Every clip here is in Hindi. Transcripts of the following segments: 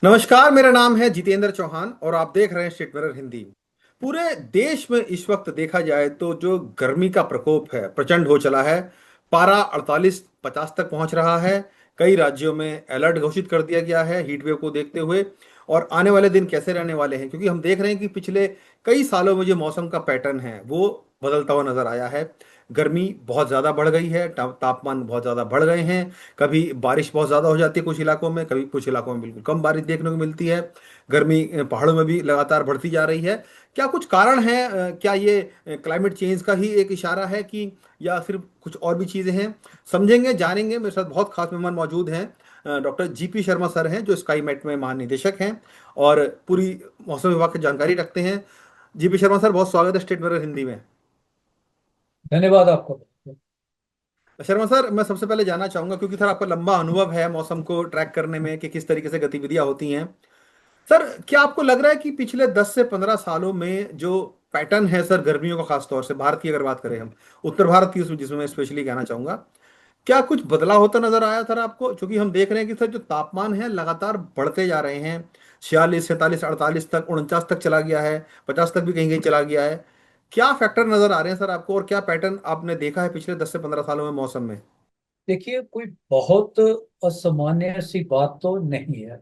नमस्कार, मेरा नाम है जितेंद्र चौहान और आप देख रहे हैं स्टेट मिरर हिंदी। पूरे देश में इस वक्त देखा जाए तो जो गर्मी का प्रकोप है प्रचंड हो चला है। पारा 48-50 तक पहुंच रहा है। कई राज्यों में अलर्ट घोषित कर दिया गया है हीट वेव को देखते हुए। और आने वाले दिन कैसे रहने वाले हैं, क्योंकि हम देख रहे हैं कि पिछले कई सालों में जो मौसम का पैटर्न है वो बदलता हुआ नजर आया है। गर्मी बहुत ज़्यादा बढ़ गई है, तापमान बहुत ज़्यादा बढ़ गए हैं। कभी बारिश बहुत ज़्यादा हो जाती है कुछ इलाकों में, कभी कुछ इलाकों में बिल्कुल कम बारिश देखने को मिलती है। गर्मी पहाड़ों में भी लगातार बढ़ती जा रही है। क्या कुछ कारण है? क्या ये क्लाइमेट चेंज का ही एक इशारा है कि या फिर कुछ और भी चीज़ें हैं? समझेंगे, जानेंगे। मेरे साथ बहुत खास मेहमान मौजूद हैं। डॉक्टर जीपी शर्मा सर हैं जो स्काईमेट में महानिदेशक हैं और पूरी मौसम विभाग की जानकारी रखते हैं। जीपी शर्मा सर, बहुत स्वागत है स्टेट मिरर हिंदी में। धन्यवाद आपको। शर्मा सर, मैं सबसे पहले जानना चाहूंगा, क्योंकि सर आपका लंबा अनुभव है मौसम को ट्रैक करने में कि किस तरीके से गतिविधियां होती हैं। सर, क्या आपको लग रहा है कि पिछले 10 से 15 सालों में जो पैटर्न है सर गर्मियों का, खास तौर से भारत की अगर बात करें हम, उत्तर भारत की जिसमें मैं स्पेशली कहना चाहूंगा, क्या कुछ बदलाव होता नजर आया सर आपको? क्योंकि हम देख रहे हैं कि सर जो तापमान है लगातार बढ़ते जा रहे हैं। 46, 47, 48 तक, 49 तक चला गया है, 50 तक भी कहीं कहीं चला गया है। क्या फैक्टर नजर आ रहे हैं सर आपको, और क्या पैटर्न आपने देखा है पिछले 10 से 15 सालों में मौसम में? देखिए, कोई बहुत असामान्य सी बात तो नहीं है।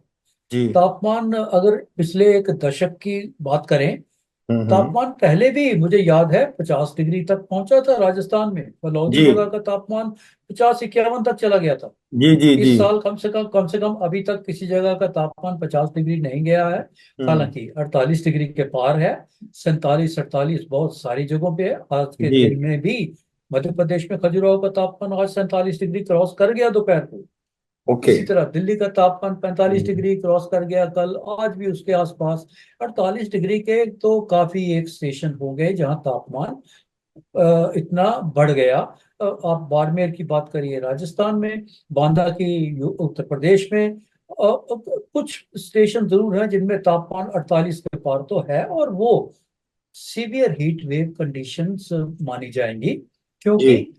जी। तापमान अगर पिछले एक दशक की बात करें, हम्म। तापमान पहले भी मुझे याद है 50 डिग्री तक पहुंचा था। राजस्थान में फलौदी जी जगह का तापमान 50-51 तक चला गया था। जी जी जी। इस साल कम से कम अभी तक किसी जगह का तापमान 50 डिग्री नहीं गया है। हम्म। हालांकि 48 डिग्री के पार है। 47-48 बहुत सारी जगहों पे है। आज के जी। दिन में भी मध्य प्रदेश में खजुराहो का तापमान आज 47 डिग्री क्रॉस कर गया दोपहर को। ओके। इसी तरह दिल्ली का तापमान 45 हम्म। डिग्री क्रॉस कर गया कल, आज भी उसके आसपास। 48 डिग्री के तो काफी एक स्टेशन हो गए जहां तापमान इतना बढ़ गया। आप बाड़मेर की बात करिए राजस्थान में, बांदा की उत्तर प्रदेश में। कुछ स्टेशन जरूर हैं जिनमें तापमान 48 के पार तो है, और वो सीवियर हीट वेव कंडीशंस मानी जाएंगी। क्योंकि जी।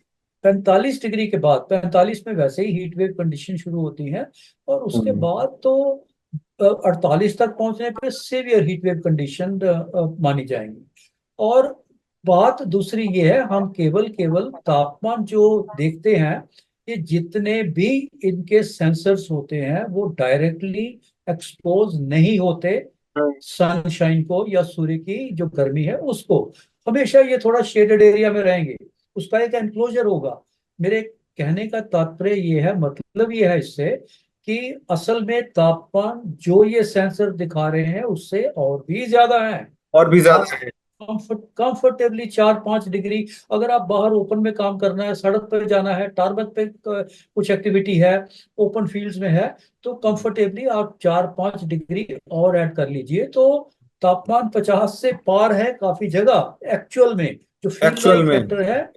45 डिग्री के बाद, 45 में वैसे ही हीट वेव कंडीशन शुरू होती है, और उसके हम्म। बाद तो 48 तक पहुंचने पे सीवियर हीट वेव कंडीशन मानी जाएंगी। और बात दूसरी ये है, हम केवल केवल तापमान जो देखते हैं, ये जितने भी इनके सेंसर्स होते हैं वो डायरेक्टली एक्सपोज नहीं होते सनशाइन को या सूर्य की जो गर्मी है उसको। हमेशा ये थोड़ा शेडेड एरिया में रहेंगे, उसका एक एनक्लोजर होगा। मेरे कहने का तात्पर्य ये है, मतलब ये है इससे कि असल में तापमान जो ये सेंसर दिखा रहे हैं उससे और भी ज्यादा है। और भी आप ज्यादा है। कंफर्टेबली 4-5 डिग्री, अगर आप बाहर ओपन में काम करना है, सड़क पर जाना है, टारगेट पे कुछ एक्टिविटी है, ओपन फील्ड्स में है, तो कंफर्टेबली आप 4-5 डिग्री और ऐड कर लीजिए, तो तापमान 50 से पार है काफी जगह एक्चुअल में। जो फील एक्चुअल लाइक में। फैक्टर है,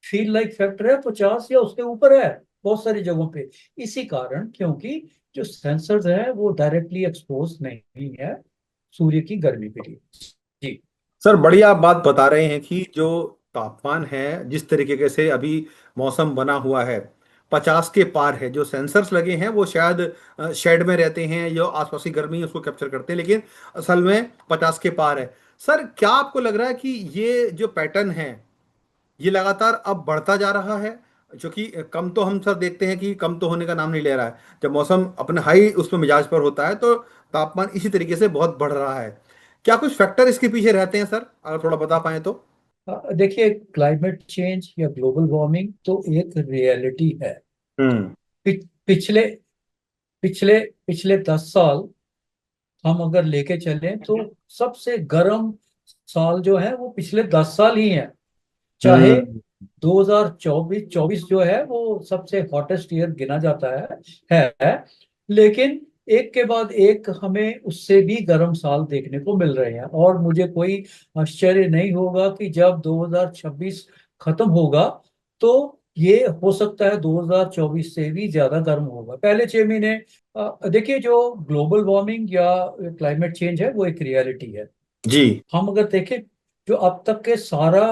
फील लाइक फैक्टर है 50 या उसके ऊपर है बहुत सारी जगहों पे। इसी कारण, क्योंकि जो सेंसर्स है वो डायरेक्टली एक्सपोज नहीं है सूर्य की गर्मी के लिए। जी। सर, बढ़िया आप बात बता रहे हैं कि जो तापमान है, जिस तरीके से अभी मौसम बना हुआ है, 50 के पार है। जो सेंसर्स लगे हैं वो शायद शेड में रहते हैं, जो आसपास की गर्मी है उसको कैप्चर करते हैं, लेकिन असल में 50 के पार है। सर, क्या आपको लग रहा है कि ये जो पैटर्न है ये लगातार अब बढ़ता जा रहा है? क्योंकि कम तो हम सर देखते हैं कि कम तो होने का नाम नहीं ले रहा है। जब मौसम अपने हाई उसमें मिजाज पर होता है तो तापमान इसी तरीके से बहुत बढ़ रहा है। क्या कुछ फैक्टर इसके पीछे रहते हैं सर, अगर थोड़ा बता पाएं तो? देखिए, क्लाइमेट चेंज या ग्लोबल वार्मिंग तो एक रियलिटी है। हम्म। पिछले पिछले पिछले 10 साल हम अगर लेके चलें तो सबसे गर्म साल जो है वो पिछले 10 साल ही हैं। चाहे हम्म। 2024 जो है वो सबसे हॉटेस्ट ईयर गिना जाता है। लेकिन एक के बाद एक हमें उससे भी गर्म साल देखने को मिल रहे हैं, और मुझे कोई आश्चर्य नहीं होगा कि जब 2026 खत्म होगा तो ये हो सकता है 2024 से भी ज्यादा गर्म होगा पहले 6 महीने। देखिए, जो ग्लोबल वार्मिंग या क्लाइमेट चेंज है वो एक रियलिटी है। जी। हम अगर देखें, जो अब तक के सारा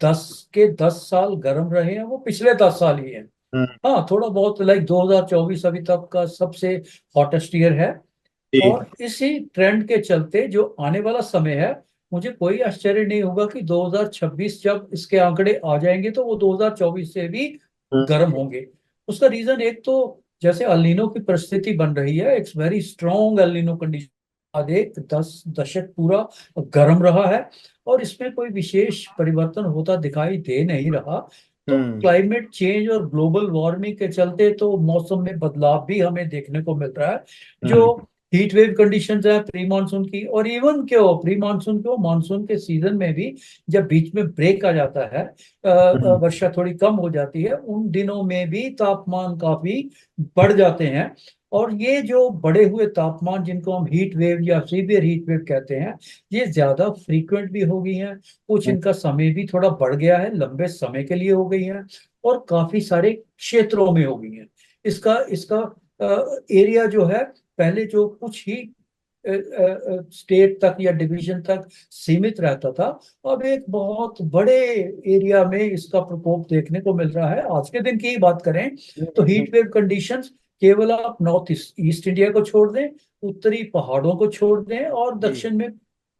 10 साल गर्म रहे हैं वो पिछले 10 साल ही हैं। हम्म। हाँ, थोड़ा बहुत लाइक 2024 अभी तक का सबसे हॉटेस्ट ईयर है। जी। और इसी ट्रेंड के चलते जो आने वाला समय है, मुझे कोई आश्चर्य नहीं होगा कि 2026 जब इसके आंकड़े आ जाएंगे तो वो 2024 से भी गर्म होंगे। उसका रीजन एक तो जैसे अल्नीनो की परिस्थिति बन रही है, it's very strong El Niño condition. आज एक 10 दशक पूरा गर्म रहा है और इसमें कोई विशेष परिवर्तन होता दिखाई दे नहीं रहा। तो हम्म। क्लाइमेट चेंज और ग्लोबल वार्मिंग के चलते तो मौसम में बदलाव भी हमें देखने को मिल रहा है। जो हम्म। हीट वेव कंडीशंस है प्री मानसून की, और इवन क्यों प्री मानसून क्यों मानसून के सीजन में भी जब बीच में ब्रेक आ जाता है, हम्म। वर्षा थोड़ी कम हो जाती है, उन दिनों में भी तापमान काफी बढ़ जाते हैं। और ये जो बढ़े हुए तापमान जिनको हम हीट वेव या सीवियर हीट वेव कहते हैं, ये ज्यादा फ्रीक्वेंट भी हो गई हैं। कुछ इनका समय भी थोड़ा बढ़ गया है, लंबे समय के लिए हो गई हैं और काफी सारे क्षेत्रों में हो गई हैं। इसका इसका एरिया जो है, पहले जो कुछ ही स्टेट तक या डिवीजन तक सीमित रहता था, अब एक बहुत बड़े एरिया में इसका प्रकोप देखने को मिल रहा है। आज के दिन की ही बात करें तो हम्म। हीट वेव कंडीशंस केवल आप नॉर्थ ईस्ट इंडिया को छोड़ दें, उत्तरी पहाड़ों को छोड़ दें और जी। दक्षिण में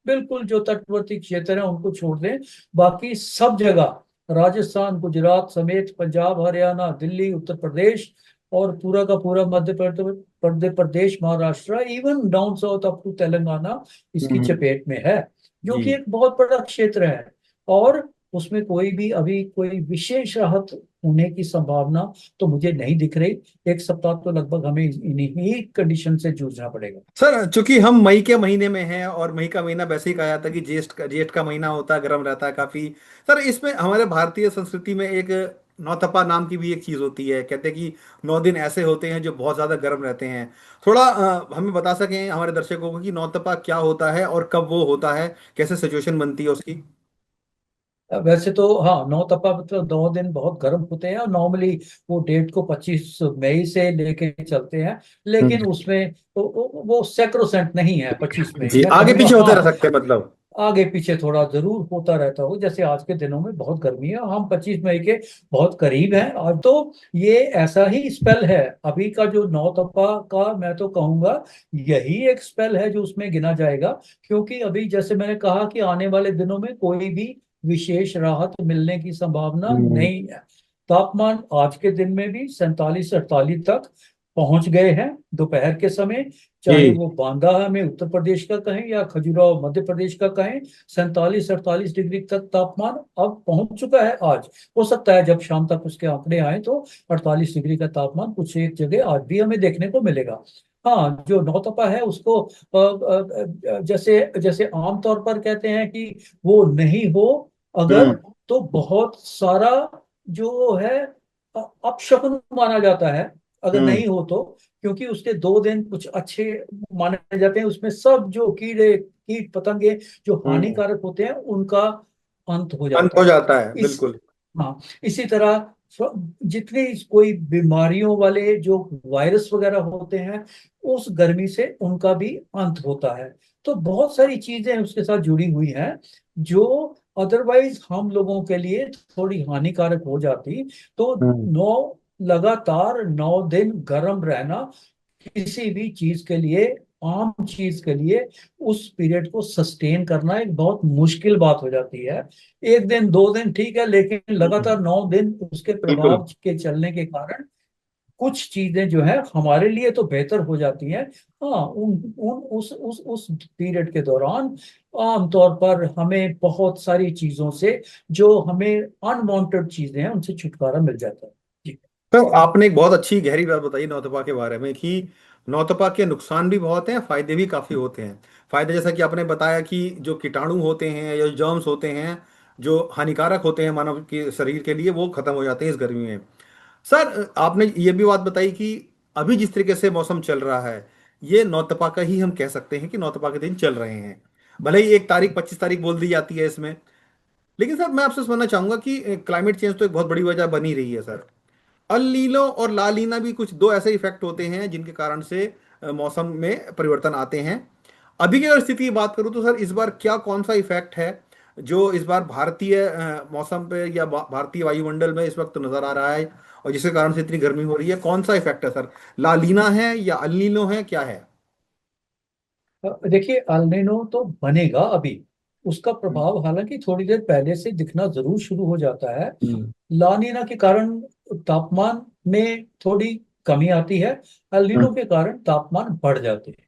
बिल्कुल जो तटवर्ती क्षेत्र है उनको छोड़ दें, बाकी सब जगह राजस्थान गुजरात समेत पंजाब हरियाणा दिल्ली उत्तर प्रदेश और पूरा का पूरा Madhya Pradesh Maharashtra even down south up to Telangana इसकी हम्म। चपेट में है, जो जी। कि एक बहुत बड़ा क्षेत्र है। और उसमें कोई भी अभी कोई विशेष राहत होने की संभावना तो मुझे नहीं दिख रही। एक सप्ताह तो लगभग हमें इन्हीं कंडीशन से जूझना पड़ेगा। सर चूंकि हम मई के महीने में हैं और मई का महीना वैसे ही कहा जाता है कि जेठ का महीना होता है, गर्म रहता है काफी। सर इसमें हमारे भारतीय संस्कृति में एक नौतपा नाम की भी एक चीज होती है, कहते हैं कि 9 दिन ऐसे होते हैं जो बहुत ज्यादा गर्म रहते हैं। थोड़ा हमें बता सकें हमारे दर्शकों को कि नौतपा क्या होता है और कब वो होता है, कैसे सिचुएशन बनती है उसकी। वैसे तो हाँ, नौ तपा मतलब 9 दिन बहुत गर्म होते हैं और नॉर्मली वो डेट को 25 मई से लेके चलते हैं। लेकिन हम्म। उसमें वो सैक्रोसेंट नहीं है 25 मई जी, या आगे कहूँगा पीछे होते रह हाँ, सकते हैं मतलब। आगे पीछे थोड़ा जरूर होता रहता हो। जैसे आज के दिनों में बहुत गर्मी है, हम 25 मई के बहुत करीब हैं और तो ये ऐसा ही स्पेल है। अभी का जो नौ तपा का मैं तो कहूंगा यही एक स्पेल है जो उसमें गिना जाएगा, क्योंकि अभी जैसे मैंने कहा कि आने वाले दिनों में कोई भी विशेष राहत मिलने की संभावना हम्म। नहीं है। तापमान आज के दिन में भी 47 48 तक पहुंच गए हैं दोपहर के समय। चाहे जी। वो बांदा में उत्तर प्रदेश का कहें या खजुराहो मध्य प्रदेश का कहें, 47 48 डिग्री तक तापमान अब पहुंच चुका है आज। हो सकता है जब शाम तक उसके आंकड़े आए तो 48 डिग्री का तापमान कुछ एक जगह आज भी हमें देखने को मिलेगा। हाँ, जो नौतपा है उसको जैसे जैसे आमतौर पर कहते हैं कि वो नहीं हो अगर, हम्म। तो बहुत सारा जो है अपशकुन माना जाता है अगर हम्म। नहीं हो तो। क्योंकि उसके 2 दिन कुछ अच्छे माने जाते हैं, उसमें सब जो कीड़े कीट पतंगे जो हम्म। हानिकारक होते हैं उनका अंत हो अंत जाता हो है। जाता है इस बिल्कुल। हाँ, इसी तरह जितने कोई बीमारियों वाले जो वायरस वगैरह होते हैं, उस गर्मी से उनका भी अंत होता है। तो बहुत सारी चीजें उसके साथ जुड़ी हुई हैं जो अदरवाइज हम लोगों के लिए थोड़ी हानिकारक हो जाती। तो हम्म। नौ लगातार 9 दिन गर्म रहना किसी भी चीज के लिए, आम चीज के लिए, उस पीरियड को सस्टेन करना एक बहुत मुश्किल बात हो जाती है। एक दिन 2 दिन ठीक है, लेकिन लगातार 9 दिन उसके बिल्कुल। प्रभाव के चलने के कारण कुछ चीजें जो है हमारे लिए तो बेहतर हो जाती हैं। हाँ, उन उन उस पीरियड के दौरान आमतौर पर हमें बहुत सारी चीजों से, जो हमें अनवांटेड चीजें हैं, उनसे छुटकारा मिल जाता है। जी। तो आपने एक बहुत अच्छी गहरी बात बताई नौतपा के बारे में कि नौतपा के नुकसान भी बहुत हैं, फायदे भी काफी होते हैं। फायदे जैसा कि आपने बताया कि जो कीटाणु होते हैं या जर्म्स होते हैं जो हानिकारक होते हैं मानव के शरीर के लिए, वो खत्म हो जाते हैं इस गर्मी में। सर आपने ये भी बात बताई कि अभी जिस तरीके से मौसम चल रहा है, ये नौतपा का ही हम कह सकते हैं कि नौतपा के दिन चल रहे हैं। भले ही एक तारीख 25 तारीख बोल दी जाती है इसमें, लेकिन सर मैं आपसे सुनना चाहूंगा कि क्लाइमेट चेंज तो एक बहुत बड़ी वजह बनी रही है सर। अल नीनो और ला लीना भी कुछ दो ऐसे इफेक्ट होते हैं जिनके कारण से मौसम में परिवर्तन आते हैं। अभी की अगर स्थिति की बात करूं तो सर इस बार क्या कौन सा इफेक्ट है जो इस बार भारतीय मौसम पे या भारतीय वायुमंडल में इस वक्त नजर आ रहा है और जिसके कारण से इतनी गर्मी हो रही है? कौन सा इफेक्ट है सर? ला लीना है या अल नीनो है, क्या है? देखिए एल नीनो तो बनेगा अभी, उसका प्रभाव हालांकि थोड़ी देर पहले से दिखना जरूर शुरू हो जाता है। हम्म। ला नीना के कारण तापमान में थोड़ी कमी आती है, एल नीनो हम्म। के कारण तापमान बढ़ जाते हैं।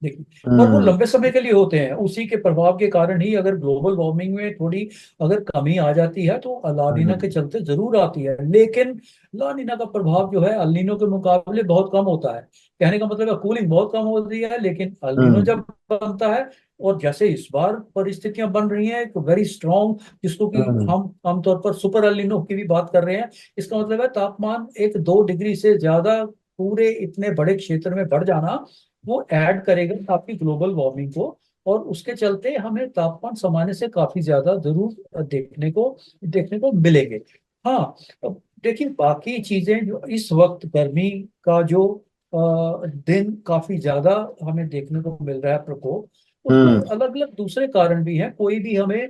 देखिए, और वो हम्म। लंबे समय के लिए होते हैं, उसी के प्रभाव के कारण ही अगर ग्लोबल वार्मिंग में थोड़ी अगर कमी आ जाती है तो लानीना हम्म। के चलते जरूर आती है, लेकिन लानीना का प्रभाव जो है अल्नीनो के मुकाबले बहुत कम होता है। कहने का मतलब है कूलिंग बहुत कम होती है, लेकिन अल्नीनो हम्म। जब बनता है, और जैसे इस बार परिस्थितियां बन रही हैं, एक वेरी स्ट्रॉन्ग, जिसको कि हम्म। हम आमतौर पर सुपर अल्नीनो की भी बात कर रहे हैं। इसका मतलब है तापमान 1-2 डिग्री से ज्यादा पूरे इतने बड़े क्षेत्र में बढ़ जाना, वो ऐड करेगा आपकी ग्लोबल वार्मिंग को, और उसके चलते हमें तापमान सामान्य से काफी ज्यादा जरूर देखने को मिलेंगे। हाँ, अब देखिए बाकी चीजें जो इस वक्त गर्मी का जो दिन काफी ज्यादा हमें देखने को मिल रहा है प्रकोप, उसमें हम्म। अलग अलग दूसरे कारण भी हैं। कोई भी हमें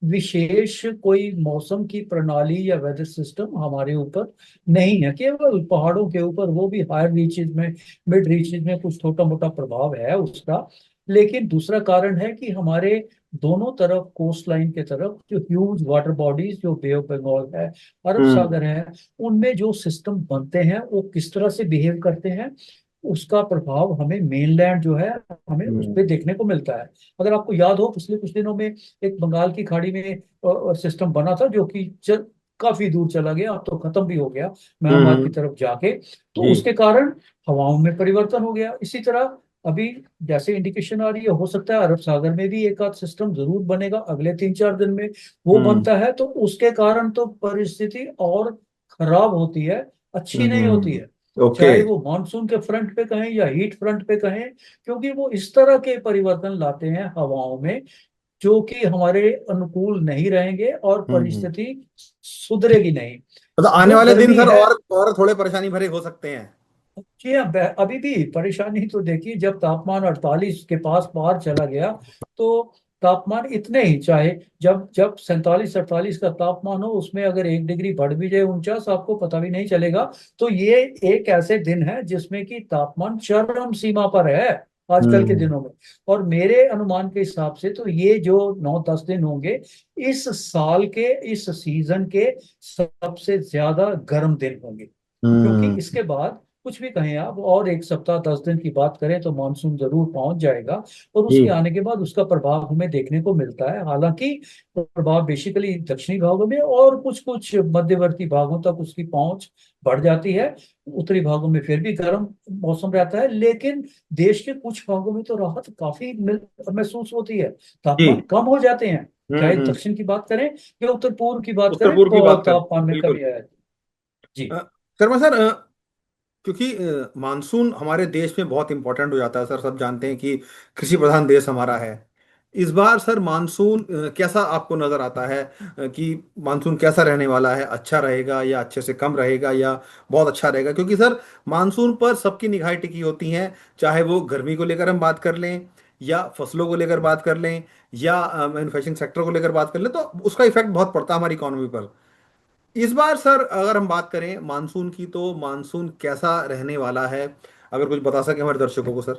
विशेष कोई मौसम की प्रणाली या वेदर सिस्टम हमारे ऊपर नहीं है, केवल पहाड़ों के ऊपर, वो भी हायर रीचेज में, मिड रीचेज में कुछ छोटा मोटा प्रभाव है उसका। लेकिन दूसरा कारण है कि हमारे दोनों तरफ कोस्ट लाइन के तरफ जो ह्यूज वाटर बॉडीज, जो बे ऑफ बंगाल है, अरब हम्म। सागर है, उनमें जो सिस्टम बनते हैं वो किस तरह से बिहेव करते हैं, उसका प्रभाव हमें मेनलैंड जो है, हमें उस हम्म। पर देखने को मिलता है। अगर आपको याद हो, पिछले कुछ दिनों में एक बंगाल की खाड़ी में सिस्टम बना था, जो कि काफी दूर चला गया, अब तो खत्म भी हो गया म्यांमार की हम्म। तरफ जाके। तो जी। उसके कारण हवाओं में परिवर्तन हो गया। इसी तरह अभी जैसे इंडिकेशन आ रही है, हो सकता है अरब सागर में भी एक आध सिस्टम जरूर बनेगा अगले 3-4 दिन में। वो हम्म। बनता है तो उसके कारण तो परिस्थिति और खराब होती है, अच्छी नहीं होती है। ओके। चाहे वो मानसून के फ्रंट पे कहें या हीट फ्रंट पे कहें, क्योंकि वो इस तरह के परिवर्तन लाते हैं हवाओं में, जो कि हमारे अनुकूल नहीं रहेंगे और हम्म। परिस्थिति सुधरेगी नहीं। मतलब आने जो वाले दिन गर्मी सर है, और थोड़े परेशानी भरे हो सकते हैं। जी हाँ, अभी भी परेशानी तो देखिए, जब तापमान 48 के पास पार चला गया, तो तापमान इतने ही, चाहे जब जब 47-48 का तापमान हो, उसमें अगर 1 डिग्री बढ़ भी जाए 49, आपको पता भी नहीं चलेगा। तो ये एक ऐसे दिन है जिसमें कि तापमान चरम सीमा पर है आजकल के हम्म। दिनों में। और मेरे अनुमान के हिसाब से तो ये जो 9-10 दिन होंगे, इस साल के, इस सीजन के सबसे ज्यादा गर्म दिन होंगे। क्योंकि हम्म। इसके बाद कुछ भी कहें आप, और 1 सप्ताह 10 दिन की बात करें तो मानसून जरूर पहुंच जाएगा, और जी। उसके आने के बाद उसका प्रभाव हमें देखने को मिलता है। हालांकि प्रभाव बेसिकली दक्षिणी भागों में और कुछ कुछ मध्यवर्ती भागों तक उसकी पहुंच बढ़ जाती है। उत्तरी भागों में फिर भी गर्म मौसम रहता है, लेकिन देश के कुछ भागों में तो राहत काफी महसूस होती है, जी। तापमान कम हो जाते हैं। चाहे हम्म। दक्षिण की बात करें या उत्तर पूर्व की बात उत्तर करें, पूर्व की बात बहुत कर तापमान में बिल्कुल। कमी आ जाती है। जी। अ, शर्मा सर, क्योंकि मानसून हमारे देश में बहुत इंपॉर्टेंट हो जाता है सर, सब जानते हैं कि कृषि प्रधान देश हमारा है। इस बार सर मानसून कैसा आपको नजर आता है, कि मानसून कैसा रहने वाला है? अच्छा रहेगा या अच्छे से कम रहेगा या बहुत अच्छा रहेगा? क्योंकि सर मानसून पर सबकी निगाहें टिकी होती हैं, चाहे वो गर्मी को लेकर हम बात कर लें, या फसलों को लेकर बात कर लें, या मैन्युफैक्चरिंग सेक्टर को लेकर बात कर लें, तो उसका इफेक्ट बहुत पड़ता है हमारी इकोनॉमी पर। इस बार सर अगर हम बात करें मानसून की, तो मानसून कैसा रहने वाला है? अगर कुछ बता सके हमारे दर्शकों को सर।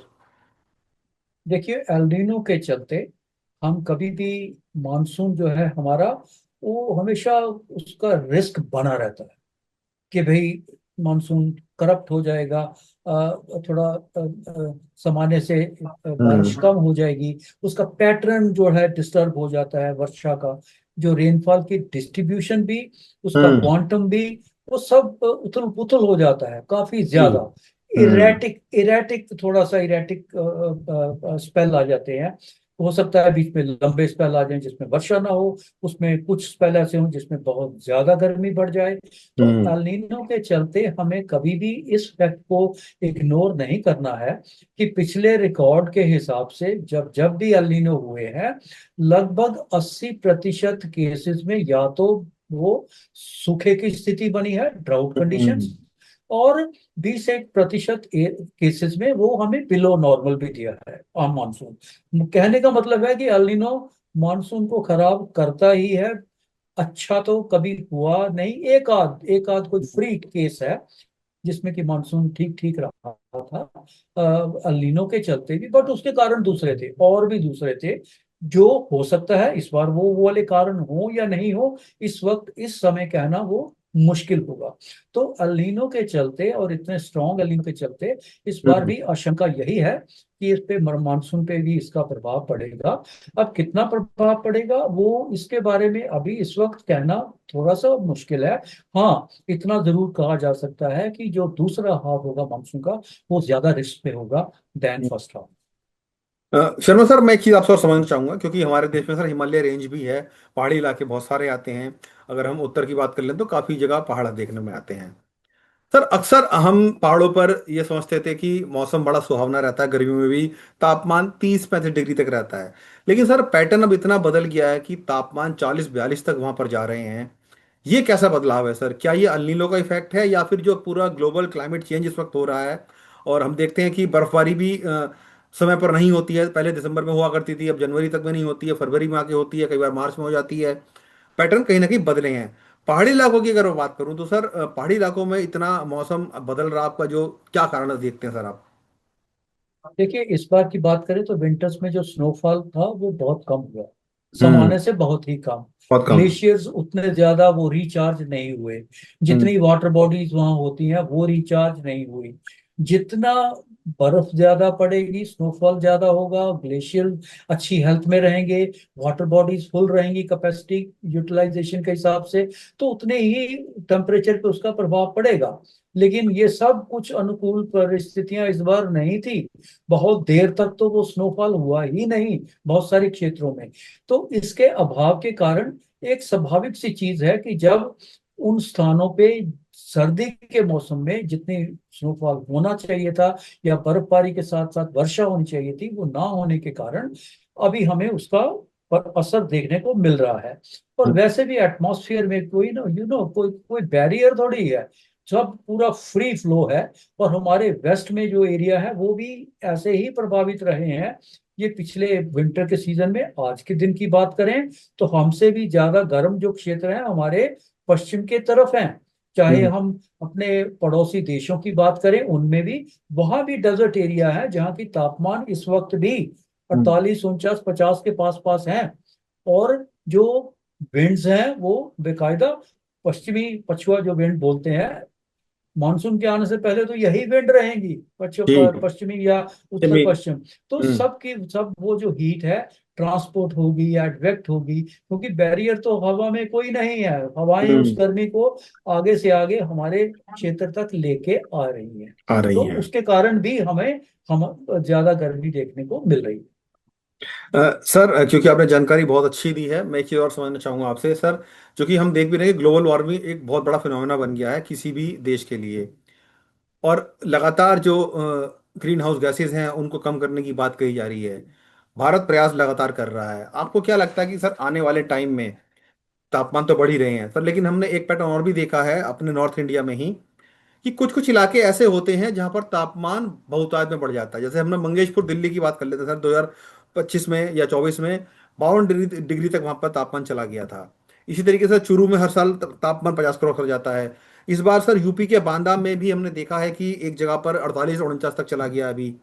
देखिए एल्नीनो के चलते हम कभी भी, मानसून जो है हमारा, वो हमेशा उसका रिस्क बना रहता है कि भाई मानसून करप्ट हो जाएगा, थोड़ा सामान्य से बारिश हम्म। कम हो जाएगी, उसका पैटर्न जो है डिस्टर्ब हो जाता है, वर्षा का जो रेनफॉल की डिस्ट्रीब्यूशन भी, उसका हम्म। क्वांटम भी, वो सब उथल पुथल हो जाता है काफी जी। ज्यादा। हम्म। इरेटिक इरेटिक थोड़ा सा इरेटिक स्पेल आ जाते हैं। हो सकता है बीच में लंबे स्पेल आ जाएं जिसमें वर्षा ना हो, उसमें कुछ स्पेल ऐसे हों जिसमें बहुत ज्यादा गर्मी बढ़ जाए। तो हम्म। एल नीनो के चलते हमें कभी भी इस फैक्ट को इग्नोर नहीं करना है कि पिछले रिकॉर्ड के हिसाब से जब जब भी एल नीनो हुए हैं, लगभग 80% केसेस में या तो वो सूखे की स्थिति बनी है, ड्राउट हम्म। कंडीशंस, और 21% केसेस में वो हमें बिलो नॉर्मल भी दिया है आम मानसून। कहने का मतलब है कि एल नीनो मानसून को खराब करता ही है, अच्छा तो कभी हुआ नहीं। एक आध कोई फ्री केस है जिसमें कि मानसून ठीक ठीक रहा। था अल्नीनो के चलते भी, बट उसके कारण दूसरे थे, और भी दूसरे थे, जो हो सकता है इस बार वो वाले कारण हो या नहीं हो, इस वक्त इस समय कहना वो मुश्किल होगा। तो अल्नीनो के चलते और इतने स्ट्रॉन्ग अल्नीनो के चलते इस बार हम्म। भी आशंका यही है कि इस पे मानसून पे भी इसका प्रभाव पड़ेगा। अब कितना प्रभाव पड़ेगा वो इसके बारे में अभी इस वक्त कहना थोड़ा सा मुश्किल है। हाँ, इतना जरूर कहा जा सकता है कि जो दूसरा हाफ होगा मानसून का वो ज्यादा रिस्क पे होगा than first half. Sharma sir, मैं एक चीज़ आपसे और समझना चाहूंगा, क्योंकि हमारे देश में सर हिमालय रेंज भी है, पहाड़ी इलाके बहुत सारे आते हैं। अगर हम उत्तर की बात कर लें तो काफ़ी जगह पहाड़ देखने में आते हैं। सर अक्सर हम पहाड़ों पर ये समझते थे कि मौसम बड़ा सुहावना रहता है, गर्मियों में भी तापमान 30-35 डिग्री तक रहता है। लेकिन सर पैटर्न अब इतना बदल गया है कि तापमान 40-42 तक वहां पर जा रहे हैं। ये कैसा बदलाव है सर? क्या ये अल नीनो का इफेक्ट है, या फिर जो पूरा ग्लोबल क्लाइमेट चेंज इस वक्त हो रहा है? और हम देखते हैं कि बर्फबारी भी समय पर नहीं होती है। पहले दिसंबर में हुआ करती थी, अब जनवरी तक में नहीं होती है, फरवरी में आके होती है, कई बार मार्च में हो जाती है। पैटर्न कहीं ना कहीं बदले हैं। पहाड़ी इलाकों की अगर मैं बात करूं तो सर पहाड़ी इलाकों में इतना मौसम बदल रहा, आपका जो क्या कारण देखते हैं सर आप? देखिए, इस बार की बात करें तो विंटर्स में जो स्नोफॉल था वो बहुत कम हुआ, हम्म। सामान्य से बहुत ही कम। बहुत कम। ग्लेशियर्स उतने ज्यादा वो रिचार्ज नहीं हुए, हम्म। जितनी वाटर बॉडीज वहां होती हैं वो रिचार्ज नहीं हुई। जितना बर्फ ज्यादा पड़ेगी, स्नोफॉल ज्यादा होगा, ग्लेशियर अच्छी हेल्थ में रहेंगे, वाटर बॉडीज फुल रहेंगी कैपेसिटी यूटिलाइजेशन के हिसाब से, तो उतने ही टेम्परेचर पे उसका प्रभाव पड़ेगा। लेकिन ये सब कुछ अनुकूल परिस्थितियां इस बार नहीं थी। बहुत देर तक तो वो स्नोफॉल हुआ ही नहीं बहुत सारे क्षेत्रों में। तो इसके अभाव के कारण एक स्वाभाविक सी चीज है कि जब उन स्थानों पे सर्दी के मौसम में जितनी स्नोफॉल होना चाहिए था या बर्फबारी के साथ साथ वर्षा होनी चाहिए थी, वो ना होने के कारण अभी हमें उसका असर देखने को मिल रहा है। और वैसे भी एटमॉस्फेयर में कोई ना कोई कोई बैरियर थोड़ी है, सब पूरा फ्री फ्लो है। और हमारे वेस्ट में जो एरिया है वो भी ऐसे ही प्रभावित रहे हैं। ये पिछले विंटर के सीजन में आज के दिन की बात करें तो हमसे भी ज्यादा गर्म जो क्षेत्र है हमारे पश्चिम के तरफ हैं। चाहे हम्म। हम अपने पड़ोसी देशों की बात करें उनमें भी, वहां भी डेजर्ट एरिया है जहाँ की तापमान इस वक्त भी हम्म। 48, 49, 50 के पास पास हैं। और जो विंड्स हैं वो बेकायदा पश्चिमी पछुआ जो विंड बोलते हैं, मानसून के आने से पहले तो यही विंड रहेंगी, ठीक। पश्चिमी या उत्तर जमीन। पश्चिम। तो हम्म। सब की सब वो जो हीट है ट्रांसपोर्ट होगी या एडवेक्ट होगी, क्योंकि बैरियर तो हवा में कोई नहीं है, हवाएं उस हम्म। गर्मी को आगे से आगे हमारे क्षेत्र तक लेके आ रही हैं। आ रही तो है। उसके कारण भी हमें हम ज्यादा गर्मी देखने को मिल रही है। सर क्योंकि आपने जानकारी बहुत अच्छी दी है, मैं एक चीज़ और समझना चाहूँगा आपसे सर। जो कि हम देख भी रहे हैं, ग्लोबल वार्मिंग एक बहुत बड़ा फिनोमेना बन गया है किसी भी देश के लिए। और लगातार जो ग्रीन हाउस गैसेज हैं उनको कम करने की बात कही जा रही है। भारत प्रयास लगातार कर रहा है। आपको क्या लगता है कि सर आने वाले टाइम में तापमान तो बढ़ ही रहे हैं सर, लेकिन हमने एक पैटर्न और भी देखा है अपने नॉर्थ इंडिया में ही, कि कुछ कुछ इलाके ऐसे होते हैं जहां पर तापमान बहुतायत में बढ़ जाता है। जैसे हमने मंगेशपुर दिल्ली की बात कर लेते हैं सर, 2025 में या 24 में 52 डिग्री तक वहां पर तापमान चला गया था। इसी तरीके से चूरू में हर साल तापमान 50 क्रॉस कर जाता है। इस बार सर यूपी के बांदा में भी हमने देखा है कि एक जगह पर 48-49 तक चला गया अभी।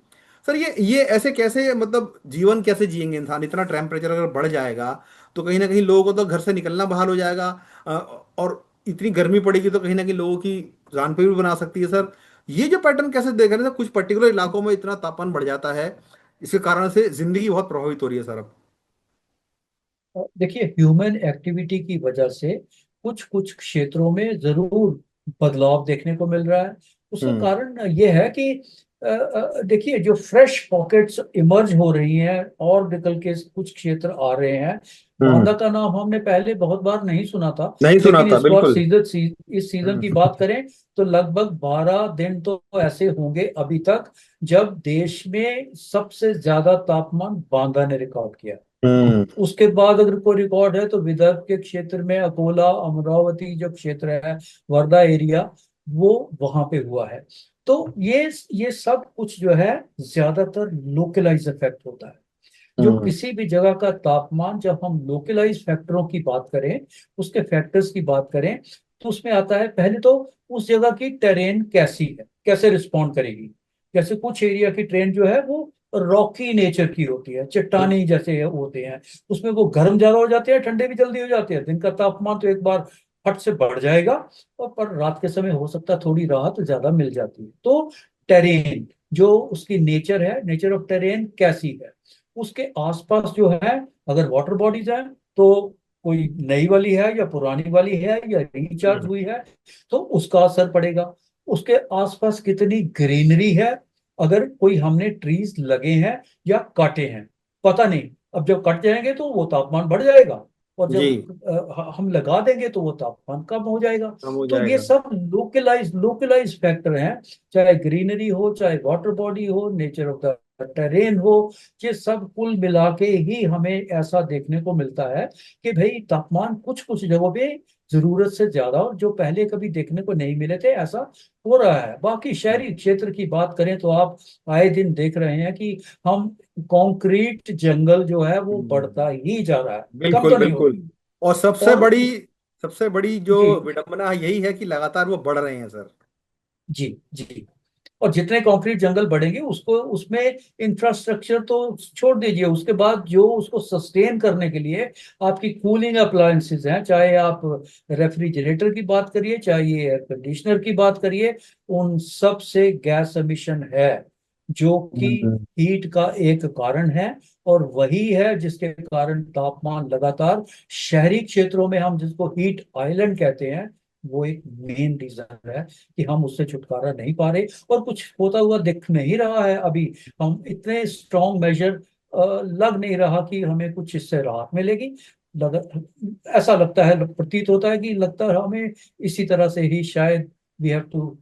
सर ये ऐसे कैसे, मतलब जीवन कैसे जिएंगे इंसान? इतना टेम्परेचर अगर बढ़ जाएगा तो कहीं ना कहीं लोगों को तो घर से निकलना बहाल हो जाएगा। अ, और इतनी गर्मी पड़ेगी तो कहीं ना कहीं लोगों की जान पे भी बना सकती है सर। ये जो पैटर्न कैसे देख रहे हैं सर, कुछ पर्टिकुलर इलाकों में इतना तापमान बढ़ जाता है, इसके कारण से जिंदगी बहुत प्रभावित हो रही है सर अब। देखिए, ह्यूमन एक्टिविटी की वजह से कुछ कुछ क्षेत्रों में जरूर बदलाव देखने को मिल रहा है। उसका हम्म। कारण ये है कि देखिए, जो फ्रेश पॉकेट्स इमर्ज हो रही हैं और निकल के कुछ क्षेत्र आ रहे हैं। बांदा हम्म। का नाम हमने पहले बहुत बार नहीं सुना था, नहीं सुना लेकिन था इस बार बिल्कुल। इस सीजन की हम्म। बात करें तो लगभग 12 दिन तो ऐसे होंगे अभी तक जब देश में सबसे ज्यादा तापमान बांदा ने रिकॉर्ड किया। हम्म। उसके बाद अगर कोई रिकॉर्ड है तो विदर्भ के क्षेत्र में अकोला अमरावती जो क्षेत्र है, वर्धा एरिया, वो वहां पे हुआ है। तो ये सब कुछ जो है ज्यादातर लोकलाइज इफेक्ट होता है। जो हम्म। किसी भी जगह का तापमान जब हम लोकलाइज फैक्टरों की बात करें, उसके फैक्टर्स की बात करें, तो उसमें आता है पहले तो उस जगह की टेरेन कैसी है, कैसे रिस्पॉन्ड करेगी। जैसे कुछ एरिया की ट्रेन जो है वो रॉकी नेचर की होती है, चट्टानी जैसे होते हैं, उसमें वो गर्म ज्यादा हो जाते हैं, ठंडे भी जल्दी हो जाते हैं। दिन का तापमान तो एक बार फट से बढ़ जाएगा, और पर रात के समय हो सकता है थोड़ी राहत ज्यादा मिल जाती है। तो टेरेन जो उसकी नेचर है, नेचर ऑफ टेरेन कैसी है, उसके आसपास जो है, अगर वाटर बॉडीज हैं तो कोई नई वाली है या पुरानी वाली है या रिचार्ज हम्म। हुई है, तो उसका असर पड़ेगा। उसके आसपास कितनी ग्रीनरी है, अगर कोई हमने ट्रीज लगे हैं या काटे हैं, पता नहीं। अब जब कट जाएंगे तो वो तापमान बढ़ जाएगा, और जी। जब हम लगा देंगे तो वो तापमान कम हो जाएगा। कम हो तो ये जाएगा। सब लोकलाइज लोकलाइज फैक्टर हैं, चाहे ग्रीनरी हो, चाहे वाटर बॉडी हो, नेचर ऑफ द टेरेन हो। ये सब कुल मिला के ही हमें ऐसा देखने को मिलता है कि भाई तापमान कुछ कुछ जगहों पे जरूरत से ज्यादा, और जो पहले कभी देखने को नहीं मिले थे, ऐसा हो रहा है। बाकी शहरी क्षेत्र की बात करें तो आप आए दिन देख रहे हैं कि हम कंक्रीट जंगल जो है वो बढ़ता हम्म। ही जा रहा है, कम बिल्कुल तो नहीं हो बिल्कुल। रही। और और सबसे बड़ी जो जी विडंबना यही है कि लगातार वो बढ़ रहे हैं सर। जी जी, और जितने कंक्रीट जंगल बढ़ेंगे उसको उसमें इंफ्रास्ट्रक्चर तो छोड़ दीजिए, उसके बाद जो उसको सस्टेन करने के लिए आपकी कूलिंग अप्लायंसेस हैं, चाहे आप रेफ्रिजरेटर की बात करिए, चाहे एयर कंडीशनर की बात करिए, उन सब से गैस एमिशन है, जो कि हम्म। हीट का एक कारण है। और वही है जिसके कारण तापमान लगातार शहरी क्षेत्रों में, हम जिसको हीट आइलैंड कहते हैं, वो एक मेन रीजन है कि हम उससे छुटकारा नहीं पा रहे, और कुछ होता हुआ दिख नहीं रहा है अभी। हम इतने स्ट्रॉन्ग मेजर लग नहीं रहा कि हमें कुछ इससे राहत मिलेगी। ऐसा लगता है, प्रतीत होता है कि लगता है हमें इसी तरह से ही शायद we have to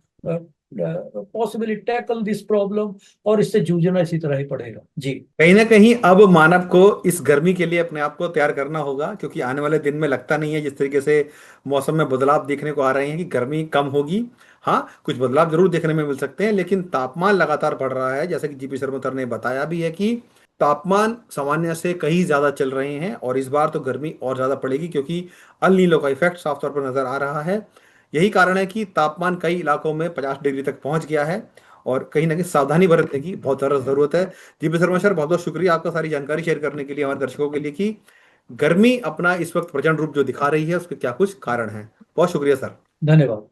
possibly tackle this problem, और इससे जूझना इसी तरह ही पड़ेगा जी। कहीं ना कहीं अब मानव को इस गर्मी के लिए अपने आप को तैयार करना होगा, क्योंकि आने वाले दिन में लगता नहीं है, जिस तरीके से मौसम में बदलाव देखने को आ रहे हैं, कि गर्मी कम होगी। हाँ, कुछ बदलाव जरूर देखने में मिल सकते हैं, लेकिन तापमान लगातार बढ़ रहा है, जैसे कि जीपी शर्मा ने बताया भी है कि तापमान सामान्य से कहीं ज्यादा चल रहे हैं, और इस बार तो गर्मी और ज्यादा पड़ेगी, क्योंकि अल नीनो का इफेक्ट साफ तौर पर नजर आ रहा है। यही कारण है कि तापमान कई इलाकों में 50 डिग्री तक पहुंच गया है, और कहीं ना कहीं सावधानी बरतने की बहुत ज़्यादा जरूरत है। जी पी शर्मा सर, बहुत बहुत शुक्रिया आपका सारी जानकारी शेयर करने के लिए हमारे दर्शकों के लिए, कि गर्मी अपना इस वक्त प्रचंड रूप जो दिखा रही है उसके क्या कुछ कारण हैं। बहुत शुक्रिया सर। धन्यवाद।